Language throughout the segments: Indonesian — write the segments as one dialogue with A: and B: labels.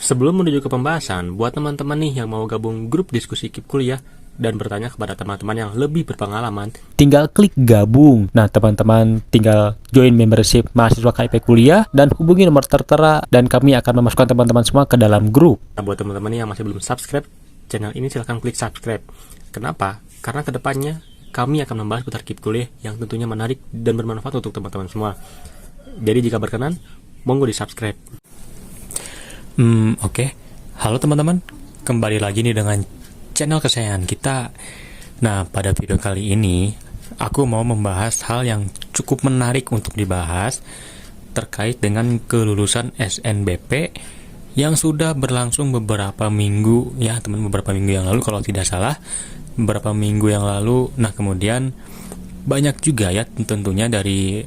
A: Sebelum menuju ke pembahasan, buat teman-teman nih yang mau gabung grup diskusi KIP kuliah dan bertanya kepada teman-teman yang lebih berpengalaman,
B: tinggal klik gabung. Nah, teman-teman tinggal join membership mahasiswa KIP kuliah dan hubungi nomor tertera dan kami akan memasukkan teman-teman semua ke dalam grup.
A: nah buat teman-teman yang masih belum subscribe channel ini, silahkan klik subscribe. Kenapa? Karena kedepannya kami akan membahas putar KIP kuliah yang tentunya menarik dan bermanfaat untuk teman-teman semua. Jadi jika berkenan, monggo di subscribe.
C: Oke. Halo teman-teman, kembali lagi nih dengan channel kesayangan kita. Nah, pada video kali ini aku mau membahas hal yang cukup menarik untuk dibahas terkait dengan kelulusan SNBP yang sudah berlangsung beberapa minggu ya, beberapa minggu yang lalu kalau tidak salah, beberapa minggu yang lalu. Nah, kemudian banyak juga ya tentunya dari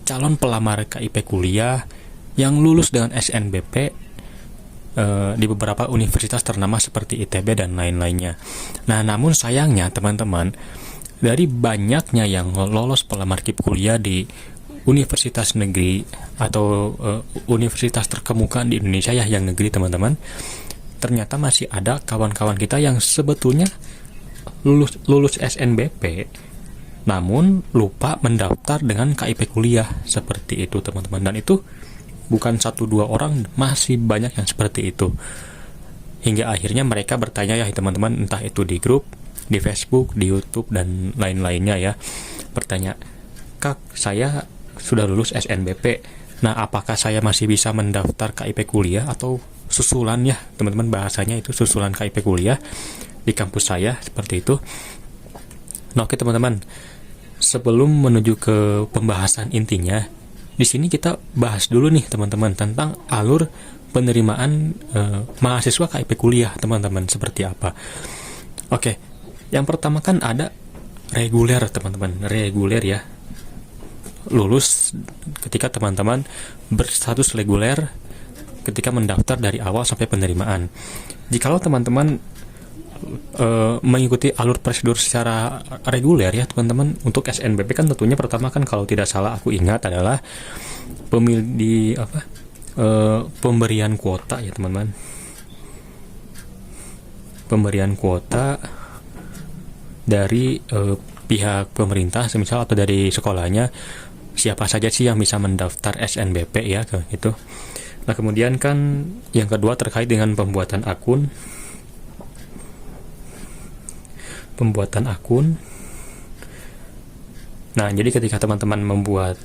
C: calon pelamar KIP kuliah yang lulus dengan SNBP di beberapa universitas ternama seperti ITB dan lain-lainnya. Nah, namun sayangnya teman-teman, dari banyaknya yang lolos pelamar KIP kuliah di universitas negeri atau universitas terkemuka di Indonesia ya, yang negeri teman-teman, ternyata masih ada kawan-kawan kita yang sebetulnya lulus SNBP namun lupa mendaftar dengan KIP kuliah seperti itu teman-teman. Dan itu bukan 1-2 orang, masih banyak yang seperti itu. Hingga akhirnya mereka bertanya ya teman-teman, entah itu di grup, di Facebook, di YouTube, dan lain-lainnya ya. Bertanya, "Kak, saya sudah lulus SNBP. Nah, apakah saya masih bisa mendaftar KIP kuliah?" Atau susulan ya, teman-teman, bahasanya itu susulan KIP kuliah di kampus saya, seperti itu. Nah, oke teman-teman. Sebelum menuju ke pembahasan intinya, di sini kita bahas dulu nih teman-teman tentang alur penerimaan mahasiswa KIP kuliah teman-teman seperti apa. Oke, yang pertama kan ada reguler teman-teman, reguler ya. Lulus ketika teman-teman berstatus reguler ketika mendaftar dari awal sampai penerimaan. Jikalau teman-teman mengikuti alur prosedur secara reguler ya teman-teman, untuk SNBP kan tentunya pertama kan kalau tidak salah aku ingat adalah pemberian kuota ya teman-teman, pemberian kuota dari pihak pemerintah semisal atau dari sekolahnya, siapa saja sih yang bisa mendaftar SNBP ya gitu. Nah, kemudian kan yang kedua terkait dengan pembuatan akun. Nah, jadi ketika teman-teman membuat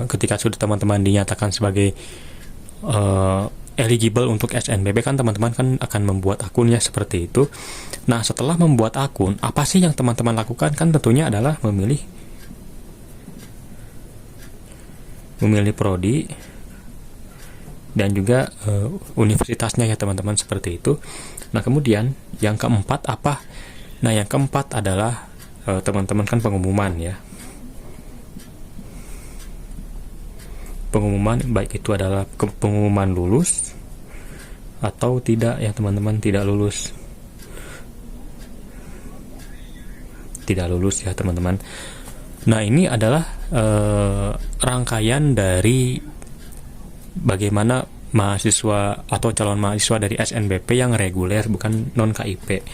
C: ketika sudah teman-teman dinyatakan sebagai eligible untuk SNBP kan teman-teman kan akan membuat akunnya seperti itu. Nah, setelah membuat akun, apa sih yang teman-teman lakukan? Kan tentunya adalah memilih prodi dan juga universitasnya ya teman-teman, seperti itu. Nah, kemudian yang keempat apa? Nah, yang keempat adalah teman-teman kan pengumuman ya. Pengumuman baik itu adalah pengumuman lulus atau tidak ya teman-teman, tidak lulus. Tidak lulus ya teman-teman. Nah, ini adalah rangkaian dari bagaimana mahasiswa atau calon mahasiswa dari SNBP yang reguler, bukan non KIP.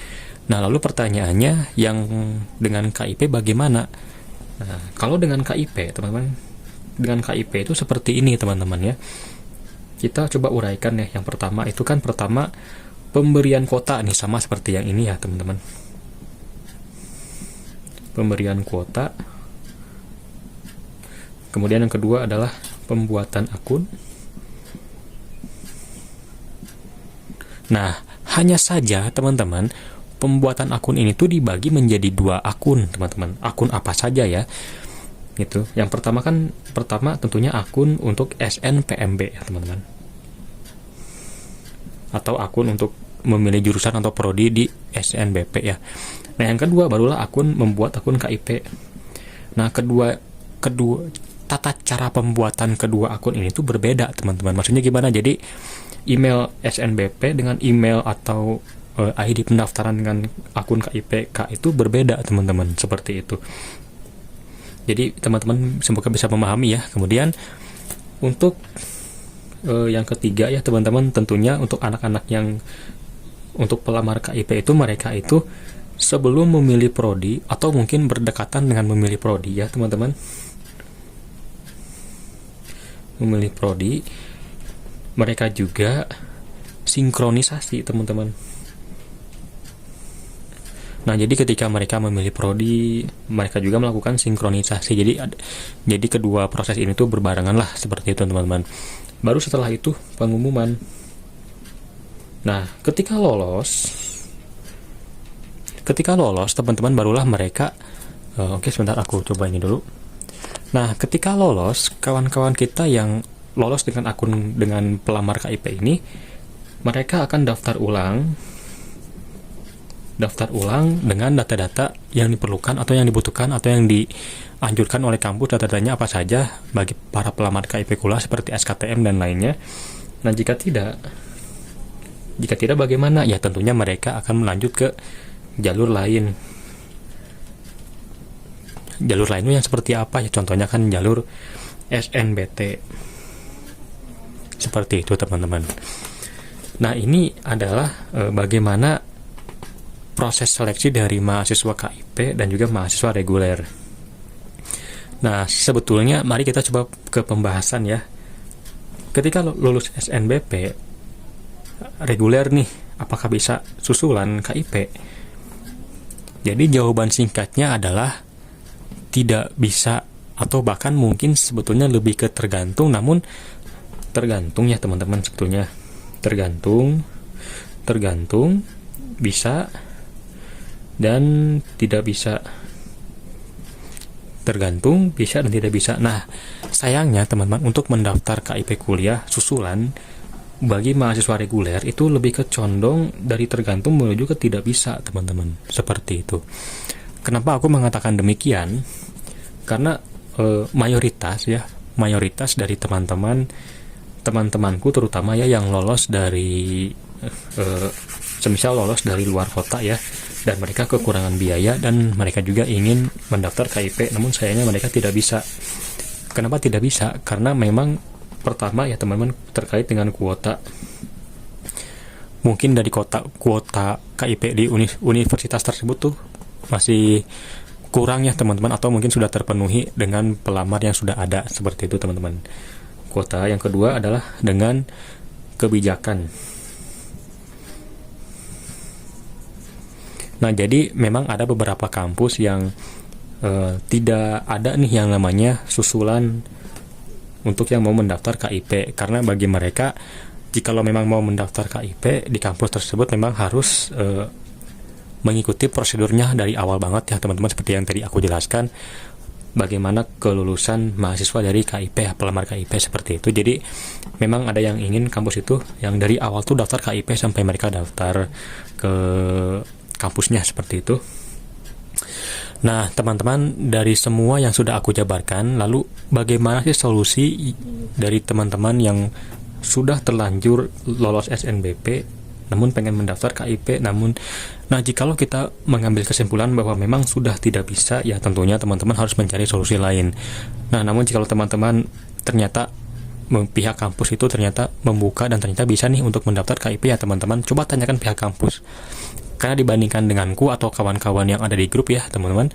C: Nah, lalu pertanyaannya, yang dengan KIP bagaimana? Nah, kalau dengan KIP, teman-teman, dengan KIP itu seperti ini, teman-teman ya. Kita coba uraikan ya. Yang pertama itu kan pemberian kuota nih, sama seperti yang ini ya, teman-teman. Pemberian kuota. Kemudian yang kedua adalah pembuatan akun. Nah, hanya saja, teman-teman, pembuatan akun ini tuh dibagi menjadi 2 akun teman-teman. Akun apa saja ya gitu. Yang pertama tentunya akun untuk SNPMB ya teman-teman, atau akun untuk memilih jurusan atau prodi di SNBP ya. Nah, yang kedua barulah membuat akun KIP. Nah, kedua tata cara pembuatan kedua akun ini tuh berbeda teman-teman. Maksudnya gimana? Jadi email SNBP dengan email atau ID pendaftaran dengan akun KIPK itu berbeda teman-teman, seperti itu. Jadi teman-teman semoga bisa memahami ya. Kemudian untuk yang ketiga ya teman-teman, tentunya untuk anak-anak yang untuk pelamar KIP itu, mereka itu sebelum memilih prodi atau mungkin berdekatan dengan memilih prodi ya teman-teman, memilih prodi, mereka juga sinkronisasi teman-teman. Nah, jadi ketika mereka memilih prodi, mereka juga melakukan sinkronisasi. Jadi kedua proses ini tuh berbarengan lah, seperti itu teman-teman. Baru setelah itu pengumuman. Nah, ketika lolos teman-teman, barulah mereka oke, sebentar aku coba ini dulu. Nah, ketika lolos, kawan-kawan kita yang lolos dengan akun dengan pelamar KIP ini, mereka akan daftar ulang dengan data-data yang diperlukan atau yang dibutuhkan atau yang dianjurkan oleh kampus. Data-datanya apa saja bagi para pelamar KIP Kula seperti SKTM dan lainnya. Nah, jika tidak bagaimana? Ya tentunya mereka akan melanjut ke jalur lain. Jalur lainnya yang seperti apa ya? Contohnya kan jalur SNBT. Seperti itu teman-teman. Nah, ini adalah bagaimana proses seleksi dari mahasiswa KIP dan juga mahasiswa reguler. Nah, sebetulnya mari kita coba ke pembahasan ya. Ketika lulus SNBP reguler nih, apakah bisa susulan KIP? Jadi jawaban singkatnya adalah tidak bisa, atau bahkan mungkin sebetulnya lebih ke tergantung, namun tergantung ya teman-teman, sebetulnya tergantung bisa dan tidak bisa, tergantung bisa dan tidak bisa. Nah, sayangnya teman-teman, untuk mendaftar KIP kuliah susulan bagi mahasiswa reguler itu lebih ke condong dari tergantung menuju ke tidak bisa teman-teman, seperti itu. Kenapa aku mengatakan demikian? Karena mayoritas dari teman-temanku terutama ya yang lolos dari semisal lolos dari luar kota ya, dan mereka kekurangan biaya dan mereka juga ingin mendaftar KIP, namun sayangnya mereka tidak bisa. Kenapa tidak bisa? Karena memang pertama ya teman-teman, terkait dengan kuota. Mungkin dari kuota KIP di universitas tersebut tuh masih kurang ya teman-teman, atau mungkin sudah terpenuhi dengan pelamar yang sudah ada, seperti itu teman-teman. Kuota yang kedua adalah dengan kebijakan. Nah, jadi memang ada beberapa kampus yang tidak ada nih yang namanya susulan untuk yang mau mendaftar KIP, karena bagi mereka jikalau memang mau mendaftar KIP di kampus tersebut memang harus mengikuti prosedurnya dari awal banget ya teman-teman, seperti yang tadi aku jelaskan bagaimana kelulusan mahasiswa dari KIP, pelamar KIP, seperti itu. Jadi memang ada yang ingin kampus itu yang dari awal tuh daftar KIP sampai mereka daftar ke kampusnya, seperti itu. Nah teman-teman, dari semua yang sudah aku jabarkan, lalu bagaimana sih solusi dari teman-teman yang sudah terlanjur lolos SNBP namun pengen mendaftar KIP, nah jikalau kita mengambil kesimpulan bahwa memang sudah tidak bisa, ya tentunya teman-teman harus mencari solusi lain. Nah namun jikalau teman-teman ternyata pihak kampus itu ternyata membuka dan ternyata bisa nih untuk mendaftar KIP, ya teman-teman coba tanyakan pihak kampus. Karena dibandingkan denganku atau kawan-kawan yang ada di grup ya teman-teman,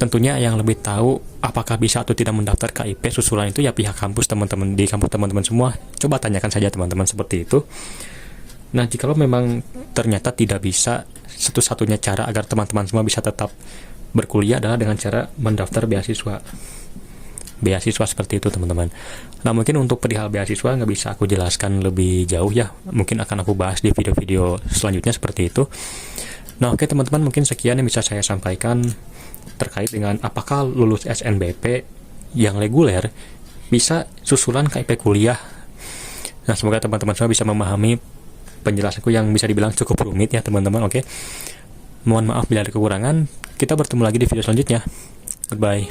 C: tentunya yang lebih tahu apakah bisa atau tidak mendaftar KIP susulan itu ya pihak kampus teman-teman, di kampus teman-teman semua. Coba tanyakan saja teman-teman, seperti itu. Nah jikalau memang ternyata tidak bisa, satu-satunya cara agar teman-teman semua bisa tetap berkuliah adalah dengan cara mendaftar beasiswa seperti itu teman-teman. Nah mungkin untuk perihal beasiswa nggak bisa aku jelaskan lebih jauh ya, mungkin akan aku bahas di video-video selanjutnya, seperti itu. Nah oke teman-teman, mungkin sekian yang bisa saya sampaikan terkait dengan apakah lulus SNBP yang reguler bisa susulan KIP kuliah. Nah semoga teman-teman semua bisa memahami penjelasanku yang bisa dibilang cukup rumit ya teman-teman. Oke, mohon maaf bila ada kekurangan. Kita bertemu lagi di video selanjutnya. Goodbye.